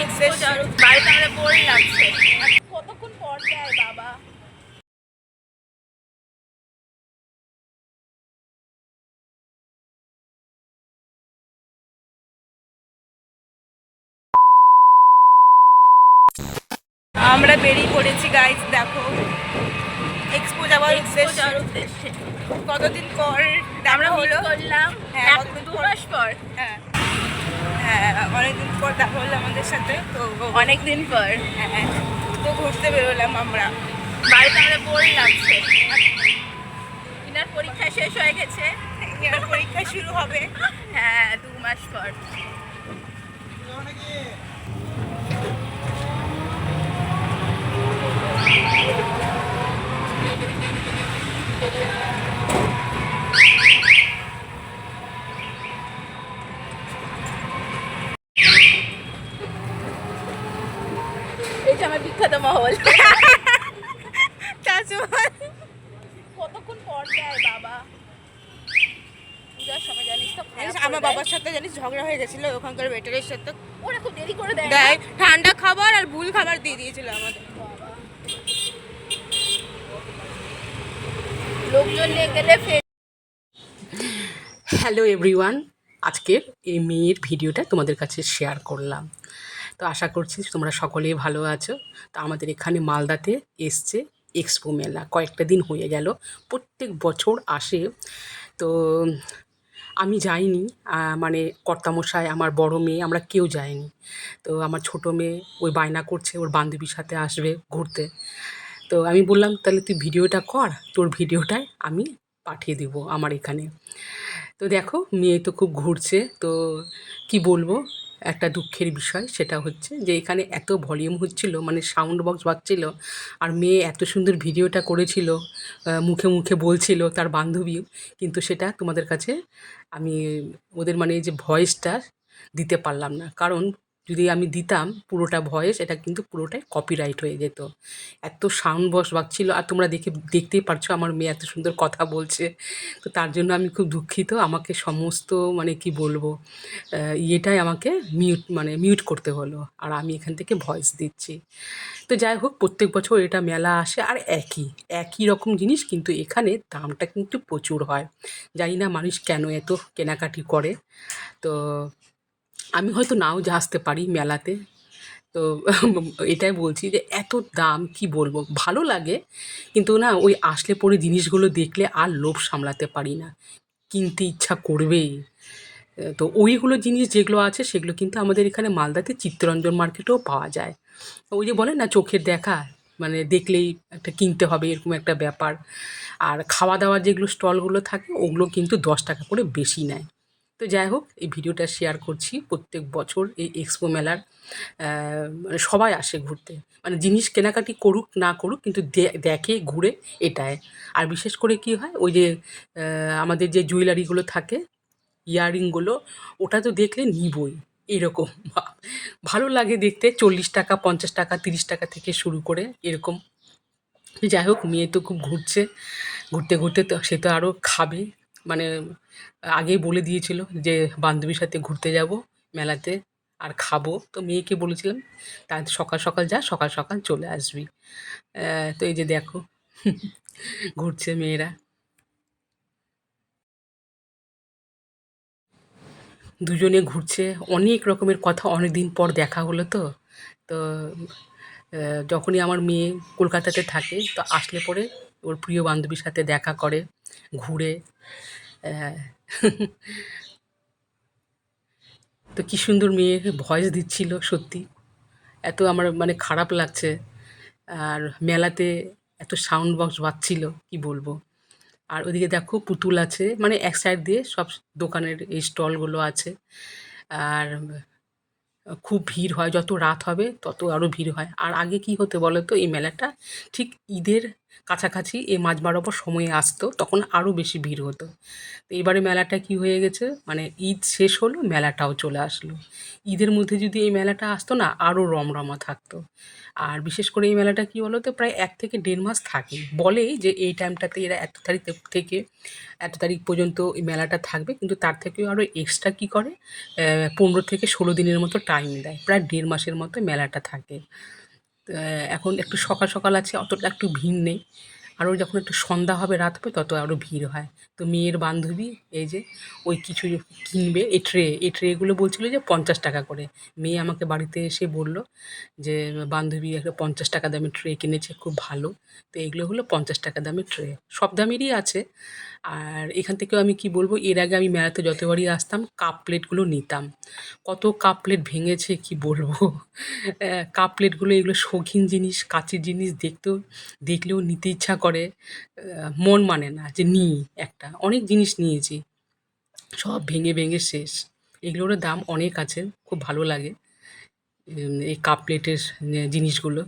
বাড়িতে আমাদের বোর লাগছে। কতক্ষণ পর দেয় বাবা। আমরা বেরিয়ে পড়েছি গাইস, দেখো এক্সপো যাওয়ার উদ্দেশ্যে। কতদিন পর আমরা হলো করলাম, হ্যাঁ 2 মাস পর। হ্যাঁ হ্যাঁ, অনেকদিন পর দেখা হলো আমাদের সাথে, তো অনেকদিন পর হ্যাঁ তো ঘুরতে বেরোলাম আমরা। বাড়িতে আমাদের বোর লাগছে। ইনার পরীক্ষা শেষ হয়ে গেছে, ইনার পরীক্ষা শুরু হবে হ্যাঁ 2 মাস পর। এই যে আমার বিখ্যাত মহল তাজমহল। কতক্ষণ পর দেয় বাবা। পূজার সময় জানিস তো আমার বাবার সাথে জানিস ঝগড়া হয়ে গেছিল ওখানকার ওয়েটারের সাথে। ওরা খুব দেরি করে দেয়, ঠান্ডা খাবার আর ভুল খাবার দিয়ে দিয়েছিল আমাদের। লোকজন নিয়ে গেলে হ্যালো এভরিওয়ান, আজকের এই মেয়ের ভিডিওটা তোমাদের কাছে শেয়ার করলাম। তো আশা করছি তোমরা সকলেই ভালো আছো। তো আমাদের এখানে মালদাতে এসছে এক্সপো মেলা, কয়েকটা দিন হয়ে গেল, প্রত্যেক বছর আসে। তো আমি যাইনি, মানে কর্তামশাই, আমার বড় মেয়ে, আমরা কেউ যাইনি। তো আমার ছোটো মেয়ে ওই বায়না করছে ওর বান্ধবীর সাথে আসবে ঘুরতে। তো আমি বললাম তাহলে তুই ভিডিওটা কর, তোর ভিডিওটাই আমি পাঠিয়ে দেবো আমার এখানে। তো দেখো মেয়ে তো খুব ঘুরছে। তো কি বলবো, একটা দুঃখের বিষয় সেটা হচ্ছে যে এখানে এত ভলিউম হচ্ছিল, মানে সাউন্ড বক্স বাজছিল, আর মেয়ে এত সুন্দর ভিডিওটা করেছিল, মুখে মুখে বলছিল তার বান্ধবীও, কিন্তু সেটা তোমাদের কাছে আমি ওদের মানে এই যে ভয়েসটা দিতে পারলাম না। কারণ যদি আমি দিতাম পুরোটা ভয়েস, এটা কিন্তু পুরোটাই কপিরাইট হয়ে যেত। এত সাউন্ড বক্স বাজছিল, আর তোমরা দেখতেই পারছো আমার মেয়ে এত সুন্দর কথা বলছে। তো তার জন্য আমি খুব দুঃখিত। আমাকে সমস্ত মানে কি বলবো, ইয়েটাই আমাকে মিউট করতে হলো, আর আমি এখান থেকে ভয়েস দিচ্ছি। তো যাই হোক, প্রত্যেক বছর এটা মেলা আসে, আর একই একই রকম জিনিস, কিন্তু এখানে দামটা কিন্তু প্রচুর হয়। জানি না মানুষ কেন এত কেনাকাটি করে। তো আমি হয়তো নাও আসতে পারি মেলাতে। তো এটাই বলছি যে এত দাম কি বলবো, ভালো লাগে, কিন্তু না ওই আসলে পরে জিনিসগুলো দেখলে আর লোভ সামলাতে পারি না, কিনতে ইচ্ছা করবেই। তো ওইগুলো জিনিস যেগুলো আছে সেগুলো কিন্তু আমাদের এখানে মালদাতে চিত্তরঞ্জন মার্কেটেও পাওয়া যায়। ওই যে বলে না চোখের দেখা, মানে দেখলেই একটা কিনতে হবে এরকম একটা ব্যাপার। আর খাওয়া দাওয়ার যেগুলো স্টলগুলো থাকে ওগুলো কিন্তু 10 টাকা করে বেশি নেয়। তো যাই হোক, এই ভিডিওটা শেয়ার করছি। প্রত্যেক বছর এই এক্সপো মেলার মানে সবাই আসে ঘুরতে, মানে জিনিস কেনাকাটি করুক না করুক, কিন্তু দেখে ঘুরে এটায়। আর বিশেষ করে কি হয়, ওই যে আমাদের যে জুয়েলারিগুলো থাকে, ইয়াররিংগুলো, ওটা তো দেখলে নিবই এরকম। ভালো লাগে দেখতে, 40 টাকা, 50 টাকা, 30 টাকা থেকে শুরু করে এরকম। যাই হোক, মেয়ে তো খুব ঘুরছে, ঘুরতে ঘুরতে তো সে তো আরও খাবে, মানে আগেই বলে দিয়েছিল যে বান্ধবীর সাথে ঘুরতে যাব মেলাতে আর খাবো। তো মেয়েকে বলেছিলাম তাই সকাল সকাল যা, সকাল সকাল চলে আসবি। তো এই যে দেখো ঘুরছে মেয়েরা, দুজনে ঘুরছে, অনেক রকমের কথা, অনেক দিন পর দেখা হলো তো। তো যখনই আমার মেয়ে কলকাতাতে থাকে তো আসলে পরে ওর প্রিয় বান্ধবীর সাথে দেখা করে, ঘুরে। আহ, তো কী সুন্দর মেয়ে ভয়েস দিচ্ছিল সত্যি, এত আমার মানে খারাপ লাগছে। আর মেলাতে এত সাউন্ড বক্স বাজছিল কি বলবো। আর ওদিকে দেখো পুতুল আছে, মানে এক সাইড দিয়ে সব দোকানের এই স্টলগুলো আছে। আর খুব ভিড় হয়, যত রাত হবে তত আরও ভিড় হয়। আর আগে কি হতো বলো তো, এই মেলাটা ঠিক ঈদের কাছাকাছি এই মাঝ বরাবর সময়ে আসতো তখন আরও বেশি ভিড় হতো। তো এবারে মেলাটা কি হয়ে গেছে, মানে ঈদ শেষ হলো মেলাটাও চলে আসলো। ঈদের মধ্যে যদি এই মেলাটা আসতো না আরও রমরমা থাকতো। আর বিশেষ করে এই মেলাটা কি বলো তো প্রায় 1 থেকে 1.5 মাস থাকে। বলে যে এই টাইমটাতে এরা এত তারিখ থেকে এত তারিখ পর্যন্ত এই মেলাটা থাকবে, কিন্তু তার থেকেও আরও এক্সট্রা কী করে 15 থেকে 16 দিনের মতো টাইম দেয়, প্রায় 1.5 মাসের মতো মেলাটা থাকে। এখন একটু সকাল সকাল আছে অতটা একটু ভিড় নেই, আরও যখন একটু সন্ধ্যা হবে রাত হবে তত আরও ভিড় হয়। তো মেয়ের বান্ধবী এই যে ওই কিছু কিনবে, এই ট্রেগুলো বলছিল যে 50 টাকা করে। মেয়ে আমাকে বাড়িতে এসে বলল যে বান্ধবী একটা 50 টাকা দামের ট্রে কিনেছে, খুব ভালো। তো এগুলো হলো 50 টাকা দামের ট্রে, সব দামেরই আছে। আর এখান থেকেও আমি কি বলবো, এর আগে আমি মেলাতে যতবারই আসতাম কাপ প্লেটগুলো নিতাম। কত কাপ প্লেট ভেঙেছে কি বলবো। কাপ প্লেটগুলো এগুলো শৌখিন জিনিস, কাঁচের জিনিস দেখলেও নিতে ইচ্ছা করে। মন মানে না যে নিই একটা। অনেক জিনিস নিয়েছি, সব ভেঙে ভেঙে শেষ। এগুলোরও দাম অনেক আছে, খুব ভালো লাগে এই কাপ প্লেটের জিনিসগুলো।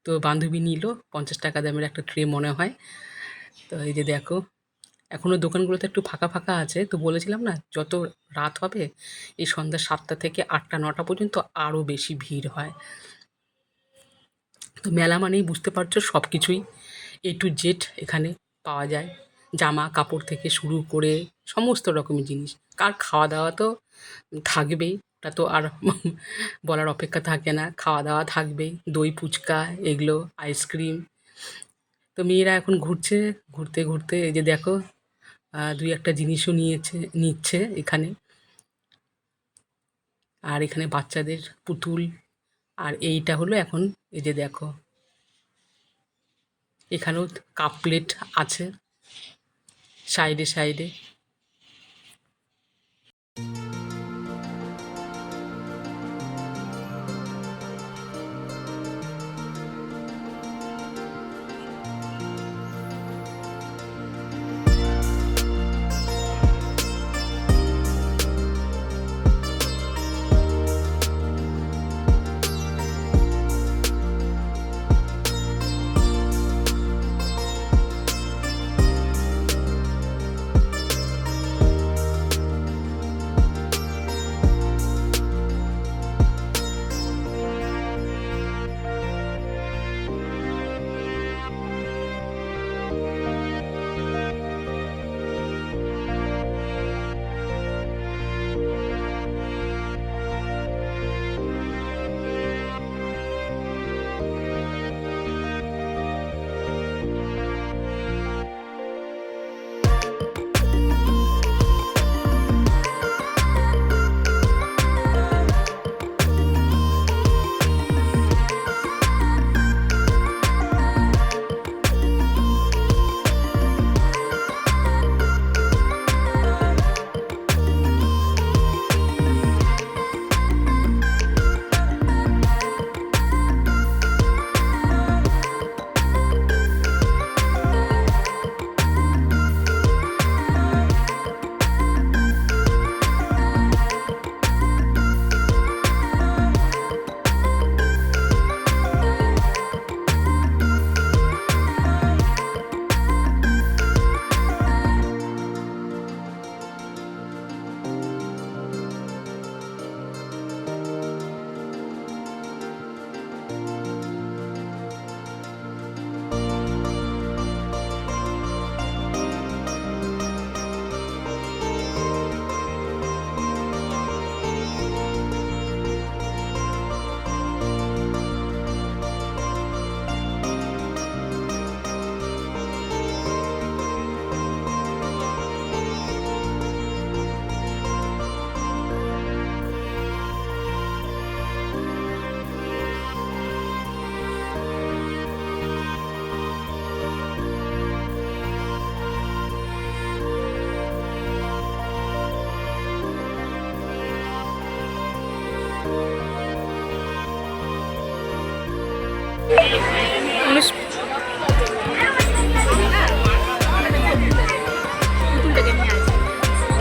তো বান্ধবী নিল 50 টাকা দামের একটা ট্রে মনে হয়। তো এই যে দেখো এখনও দোকানগুলোতে একটু ফাঁকা ফাঁকা আছে। তো বলেছিলাম না যত রাত হবে এই সন্ধ্যা 7টা থেকে 8টা 9টা পর্যন্ত আরও বেশি ভিড় হয়। তো মেলা মানেই বুঝতে পারছো সব কিছুই A to Z এখানে পাওয়া যায়। জামা কাপড় থেকে শুরু করে সমস্ত রকমের জিনিস। আর খাওয়া দাওয়া তো থাকবেই, ওটা তো আর বলার অপেক্ষা থাকে না। খাওয়া দাওয়া থাকবেই, দই ফুচকা এগুলো, আইসক্রিম। তো মেয়েরা এখন ঘুরছে, ঘুরতে ঘুরতে এই যে দেখো 2-1টা জিনিসও নিচ্ছে এখানে। আর এখানে বাচ্চাদের পুতুল। আর এইটা হলো এখন এই যে দেখো এখানেও কাপ প্লেট আছে সাইডে সাইডে।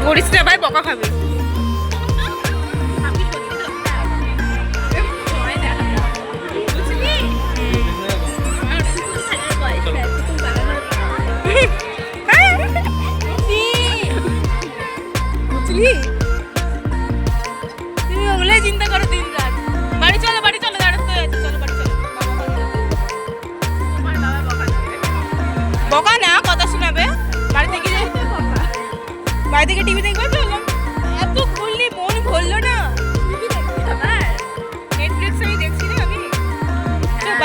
গরিষ্ঠটা ভাই বকা খাবে।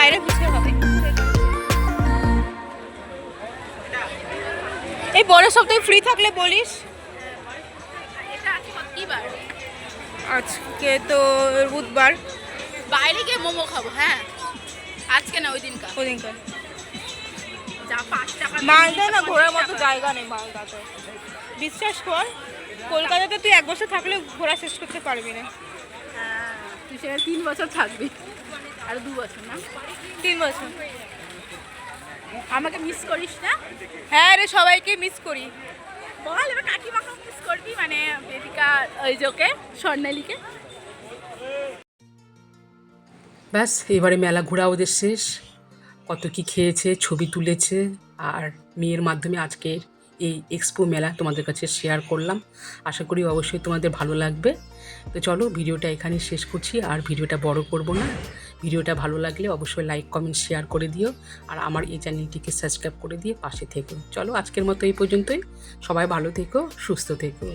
বাইরে বুঝতে হবে। এই বড় সপ্তাহে ফ্রি থাকলে বলিস। আজকে তো বুধবার, বাইরে গিয়ে মোমো খাবো। হ্যাঁ, আজকে না, ওই দিনকার। মালদা না ঘোরার মতো জায়গা নেই মালদাতে, বিশ্বাস কর। কলকাতাতে তুই 1 বছর থাকলে ঘোরা শেষ করতে পারবি না। তুই সেখানে 3 বছর থাকবি, আর 2 বছর না, 3 বছর। আমাকে মিস করিস না? হ্যাঁ রে, সবাইকে মিস করি। বল, এবার কাকিমাকে মিস করবি, মানে বেদিকা, ওই যোকে, স্বর্ণালীকে। ব্যাস, এবারে মেলা ঘোরা ওদের শেষ। কত কি খেয়েছে, ছবি তুলেছে, আর মেয়ের মাধ্যমে আজকের এই এক্সপো মেলা তোমাদের কাছে শেয়ার করলাম। আশা করি অবশ্যই তোমাদের ভালো লাগবে। তো চলো, ভিডিওটা এখানে শেষ করছি, আর ভিডিওটা বড় করব না। ভিডিওটা ভালো লাগলে অবশ্যই লাইক, কমেন্ট, শেয়ার করে দিও, আর আমার এই চ্যানেলটিকে সাবস্ক্রাইব করে দিয়ে পাশে থেকো। চলো, আজকের মতো এই পর্যন্তই। সবাই ভালো থেকো, সুস্থ থেকো।